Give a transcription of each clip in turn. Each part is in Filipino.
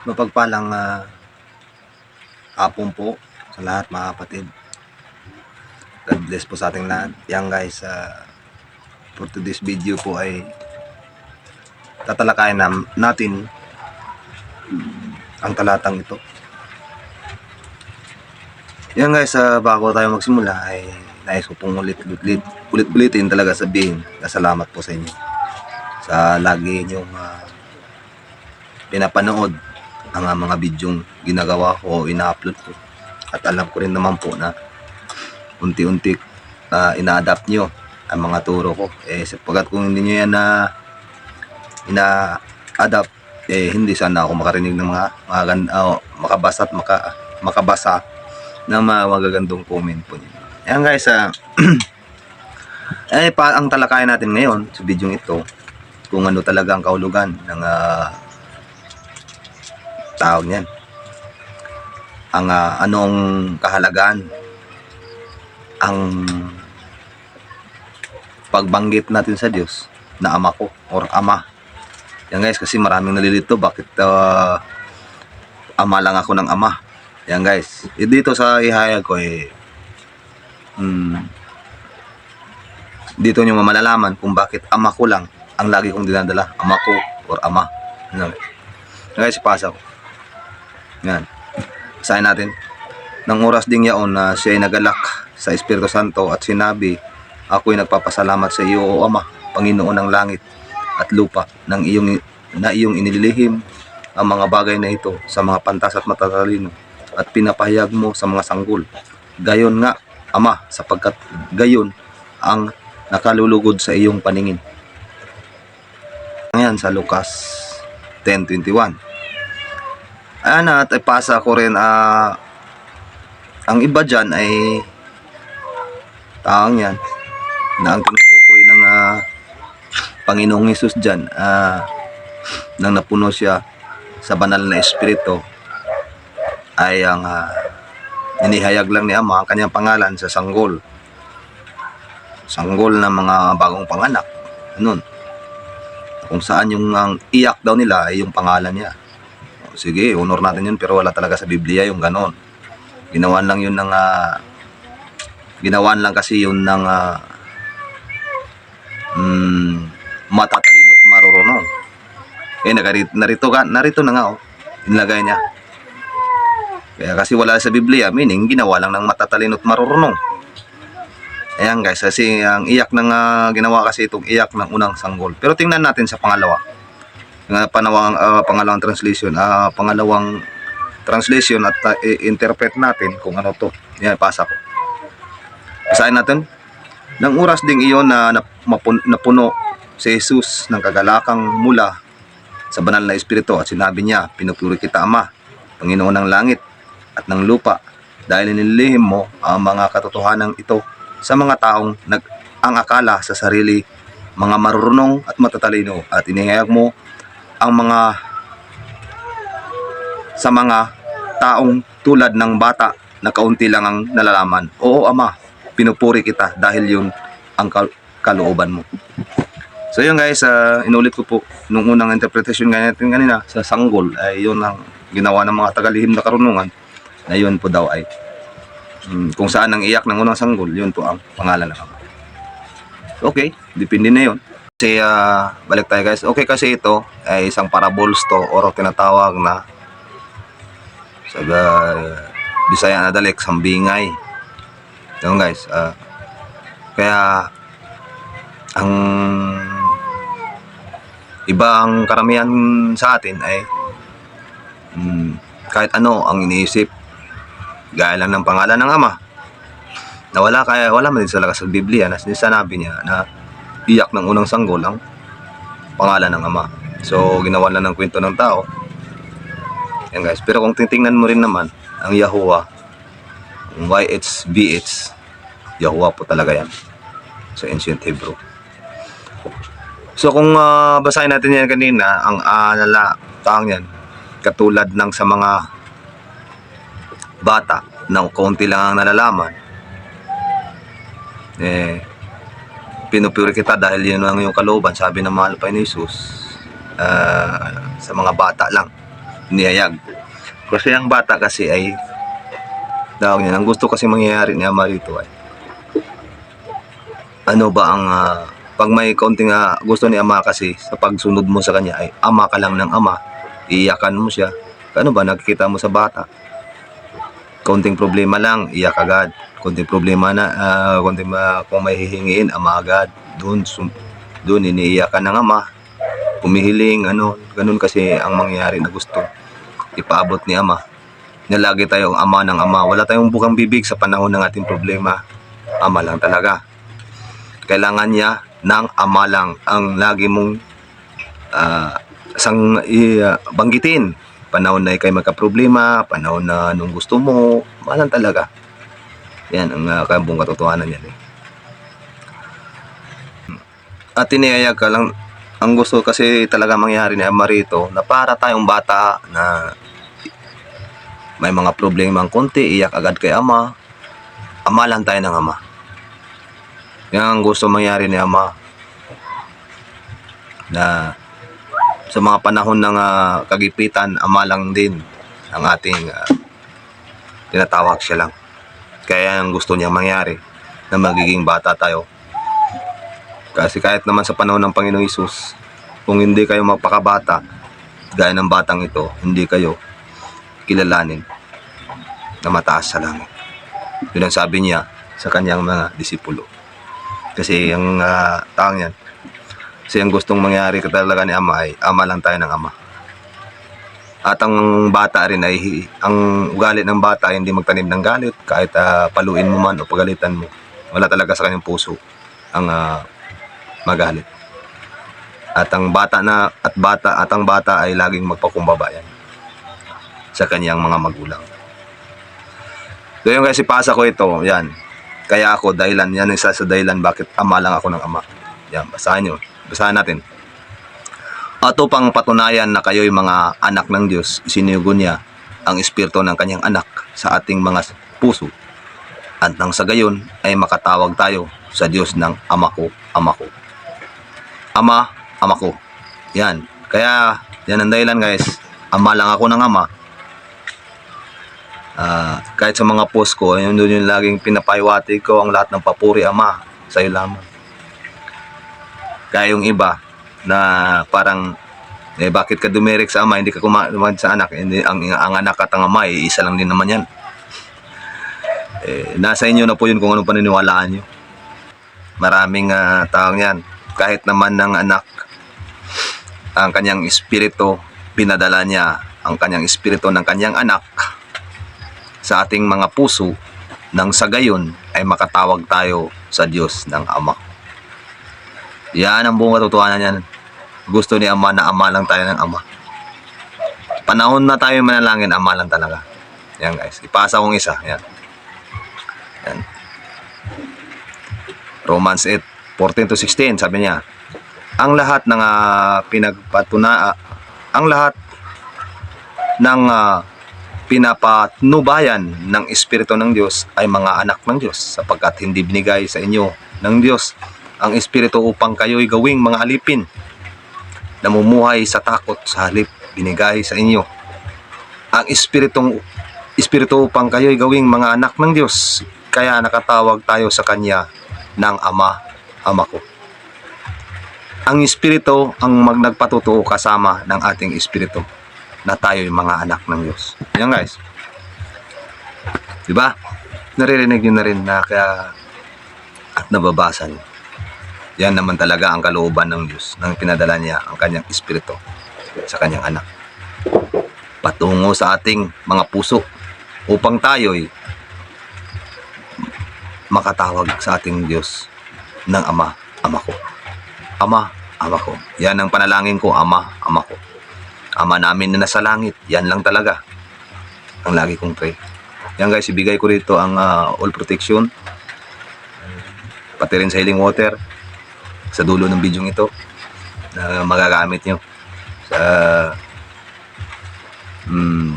Mapagpalang hapon po sa lahat mga kapatid. God bless po sa ating lahat. Yan guys, for today's video po ay tatalakayin natin ang talatang ito. Yan guys, bago tayo magsimula ay nais ko pong ulit-ulitin talaga sabihin na salamat po sa inyo sa lagi nyong pinapanood ang mga bidyong ginagawa ko o ina-upload ko. At alam ko rin naman po na unti-unti ina-adapt nyo ang mga turo ko. Sapagkat kung hindi nyo yan na ina-adapt, hindi sana ako makarinig ng mga makabasa at makabasa ng mga magagandong comment po niyo. Ayan guys, ang talakayan natin ngayon sa bidyong ito, kung ano talaga ang kahulugan ng tawag niyan, ang anong kahalagaan ang pagbanggit natin sa Diyos na ama ko or ama. Yan guys, kasi maraming nalilito bakit ama lang ako ng ama. Yan guys, dito sa ihayag ko dito nyo malalaman kung bakit ama ko lang ang lagi kong dinadala, ama ko or ama. Yan guys, ipasa ko. Yan. Basahin natin. Nang oras ding yaon na siya ay nagalak sa Espiritu Santo at sinabi, ako'y nagpapasalamat sa iyo, O Ama, Panginoon ng langit at lupa, na iyong inililihim ang mga bagay na ito sa mga pantas at matatalino at pinapahayag mo sa mga sanggol. Gayon nga, Ama, sapagkat gayon ang nakalulugod sa iyong paningin. Ngayon sa Lucas 10:21. Ayan, at ipasa ko rin ang iba dyan ay taong yan na ang tinutukoy ng Panginoong Hesus dyan nang napuno siya sa banal na espiritu ay ang inihayag lang ni Ama ang kanyang pangalan sa sanggol ng mga bagong panganak nun, kung saan yung ang iyak daw nila ay yung pangalan niya. Sige, honor natin yun, pero wala talaga sa Biblia yung ganon. Ginawan lang yun ng kasi yun ng matatalino at marurunong. Narito na nga inilagay niya. Kaya kasi wala sa Biblia, meaning ginawa lang ng matatalino at marurunong. Ayan guys, kasi ang iyak ng ginawa kasi itong iyak ng unang sanggol. Pero tingnan natin sa pangalawa. Pangalawang translation, at interpret natin kung ano to. Yan, pasa ko. Basahin natin. Nang oras ding iyon na napuno si Jesus ng kagalakang mula sa banal na espiritu at sinabi niya, pinupuri kita, Ama, Panginoon ng langit at ng lupa, dahil inilihim mo ang mga katotohanan ito sa mga taong ang akala sa sarili mga marurunong at matatalino, at inihayag mo ang sa mga taong tulad ng bata na kaunti lang ang nalalaman. Oo, Ama, pinupuri kita dahil yun ang kalooban mo. So yun guys, inulit ko po nung unang interpretation natin kanina sa sanggol ay yun ang ginawa ng mga tagalihim na karunungan, na yun po daw ay kung saan ang iyak ng unang sanggol, yun po ang pangalan ng Ama. Okay, depende na yun. Kasi balik tayo guys. Okay, kasi ito ay isang parables to or tinatawag na sa Bisaya na dalik, sambingay. Yun guys. Kaya ang ibang karamihan sa atin ay kahit ano ang iniisip, gaya lang ng pangalan ng Ama, na wala man din talaga sa Biblia na sinabi niya na iyak ng unang sanggol ang pangalan ng Ama. So ginawa lang ng kwento ng tao. Yan guys, pero kung titingnan mo rin naman ang Yahuwah, YHVH, Yahuwah po talaga yan sa ancient Hebrew. So kung basahin natin yan kanina, ang taong yan katulad ng sa mga bata na kaunti lang ang nalalaman, pinupuri kita dahil yun lang yung kalooban, sabi ng mahal pa ni Jesus, sa mga bata lang niyayag. Kasi ang bata kasi ay tawag niya, ang gusto kasi mangyayari ni ama rito ay ano ba ang pag may kaunting gusto ni ama kasi sa pagsunod mo sa kanya ay ama ka lang ng ama, iiyakan mo siya. Ano ba nakikita mo sa bata? Kaunting problema lang, iyak agad. Kaunting problema na, kung may hihingiin, ama agad. Doon iniiyakan ng ama. Pumihiling, ganun kasi ang mangyayari na gusto ipaabot ni ama. Na lagi tayong ama ng ama. Wala tayong bukang bibig sa panahon ng ating problema. Ama lang talaga. Kailangan niya ng ama lang ang lagi mong banggitin. Panahon na ikay magka-problema, panahon na nung gusto mo, malang talaga. Yan ang buong katotohanan yan. At tiniyayag ka lang, ang gusto kasi talaga mangyari ni ama rito, na para tayong bata na may mga problema ang konti, iyak agad kay ama. Ama lang tayo ng ama. Yan ang gusto mangyari ni ama. Na sa mga panahon ng kagipitan, ama lang din ang ating tinatawag siya lang. Kaya ang gusto niya mangyari na magiging bata tayo. Kasi kahit naman sa panahon ng Panginoong Hesus, kung hindi kayo magpakabata, gaya ng batang ito, hindi kayo kilalanin na mataas sa langit. Yun ang sabi niya sa kanyang mga disipulo. Kasi ang taong yan, kasi ang gustong mangyari talaga ni ama ay ama lang tayo ng ama. At ang bata rin ay, ang ugali ng bata ay hindi magtanim ng galit, kahit paluin mo man o pagalitan mo. Wala talaga sa kanyang puso ang magalit. At ang bata ay laging magpakumbaba yan sa kanyang mga magulang. So yung kasi pasa ko ito, yan. Kaya ako dahilan, yan isa sa dahilan bakit ama lang ako ng ama. Yan, basahin nyo. Basahin natin. At upang patunayan na kayo'y mga anak ng Diyos, isinugo niya ang espiritu ng kanyang anak sa ating mga puso. At nang sa gayon ay makatawag tayo sa Diyos ng ama ko, ama ko. Ama, ama ko. Yan. Kaya, yan ang dahilan guys. Ama lang ako ng ama. Kahit sa mga post ko, yun doon yung laging pinapaiwati ko ang lahat ng papuri, ama, sa'yo lamang. Kaya yung iba na parang bakit ka dumirik sa ama, hindi ka kumakamad sa anak, hindi, ang anak at ang ama isa lang din naman yan. Nasa inyo na po yun kung anong paniniwalaan nyo. Maraming taong yan, kahit naman ng anak ang kanyang espiritu, pinadala niya ang kanyang espiritu ng kanyang anak sa ating mga puso, nang sa gayon ay makatawag tayo sa Diyos ng Ama. Yan ang buong katotohanan yan. Gusto ni Ama na ama lang tayo ng Ama. Panahon na tayo manalangin, ama lang talaga. Yan guys, ipasa kong isa. Yan. Yan. Romans 8:14-16, sabi niya, ang lahat ng ang lahat ng pinapatnubayan ng Espiritu ng Diyos ay mga anak ng Diyos, sapagkat hindi binigay sa inyo ng Diyos ang Espiritu upang kayo'y gawing mga alipin, namumuhay sa takot, sa halip binigay sa inyo ang Espiritu upang kayo'y gawing mga anak ng Diyos. Kaya nakatawag tayo sa Kanya ng Ama, Ama ko. Ang Espiritu ang nagpatutuo kasama ng ating Espiritu na tayo'y mga anak ng Diyos. Yan guys. Diba? Naririnig nyo na rin na kaya at nababasa nyo. Yan naman talaga ang kalooban ng Diyos nang pinadala niya ang kanyang Espiritu sa kanyang anak. Patungo sa ating mga puso upang tayo'y makatawag sa ating Diyos ng Ama, Ama ko. Ama, Ama ko. Yan ang panalangin ko, Ama, Ama ko. Ama namin na nasa langit, yan lang talaga ang lagi kong pray. Yan guys, ibigay ko rito ang all protection, pati rin sa healing water sa dulo ng video ito na magagamit nyo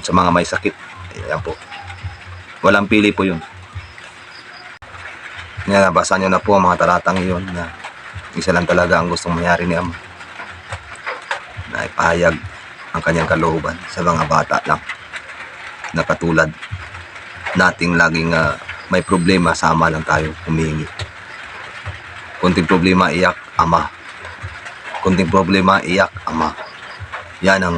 sa mga may sakit. Yan po, walang pili po yun. Yan, nabasa nyo na po ang mga talatang yun na isa lang talaga ang gustong mangyari ni Ama, na ipahayag ang kanyang kalooban sa mga bata lang na katulad nating laging may problema, sama lang tayo humingi. Kunting problema, iyak, Ama. Kunting problema, iyak, Ama. Yan ang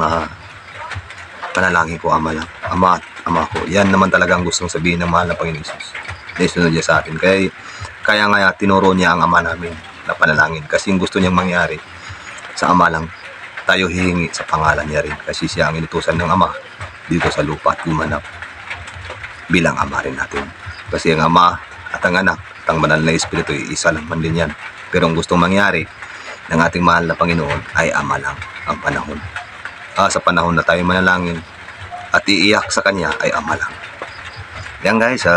panalangin ko, Ama lang. Ama at Ama ko. Yan naman talaga ang gustong sabihin ng mahal na Panginoon Jesus na isunod niya sa atin. Kaya nga tinuro niya ang Ama namin na panalangin. Kasi yung gusto niyang mangyari sa Ama lang, tayo hihingi sa pangalan niya rin. Kasi siya ang inutusan ng Ama dito sa lupa at gumanap bilang Ama rin natin. Kasi ang Ama at ang Anak at ang Banal na Espiritu, isa lang man din yan. Pero ang gustong mangyari ng ating mahal na Panginoon ay Ama lang ang panahon. Sa panahon na tayo manalangin at iiyak sa Kanya ay Ama lang. Yan guys,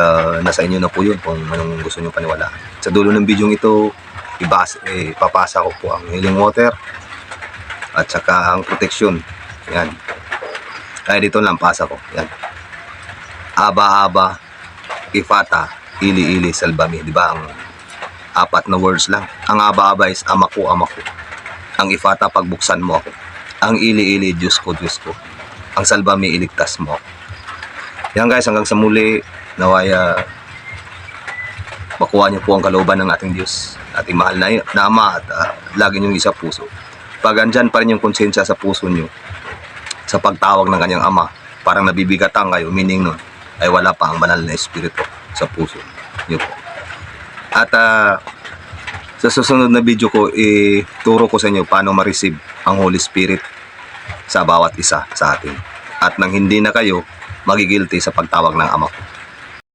nasa inyo na po yun kung anong gusto nyo paniwalaan. Sa dulo ng video ito, ipapasa ko po ang healing water at saka ang protection. Yan. Kaya dito lang pasa ko. Yan. Aba, Aba, Ifata, Ili, Ili, Salbami. Diba? Ang 4 na words lang. Ang Aba, Aba is Ama ko, Ama ko. Ang Ifata, pagbuksan mo ako. Ang Ili, Ili, Diyos ko, Diyos ko. Ang Salbami, iligtas mo ako. Yan guys, hanggang sa muli, nawaya makuha niyo po ang kalooban ng ating Diyos, ating mahal na Ama, at lagi niyong isa puso. Pag andyan pa rin yung konsensya sa puso niyo sa pagtawag ng kanyang Ama, parang nabibigatan kayo, meaning nun ay wala pa ang Banal na Espiritu sa puso niyo po. At sa susunod na video ko, ituro ko sa inyo paano ma-receive ang Holy Spirit sa bawat isa sa atin. At nang hindi na kayo magigilty sa pagtawag ng Ama ko.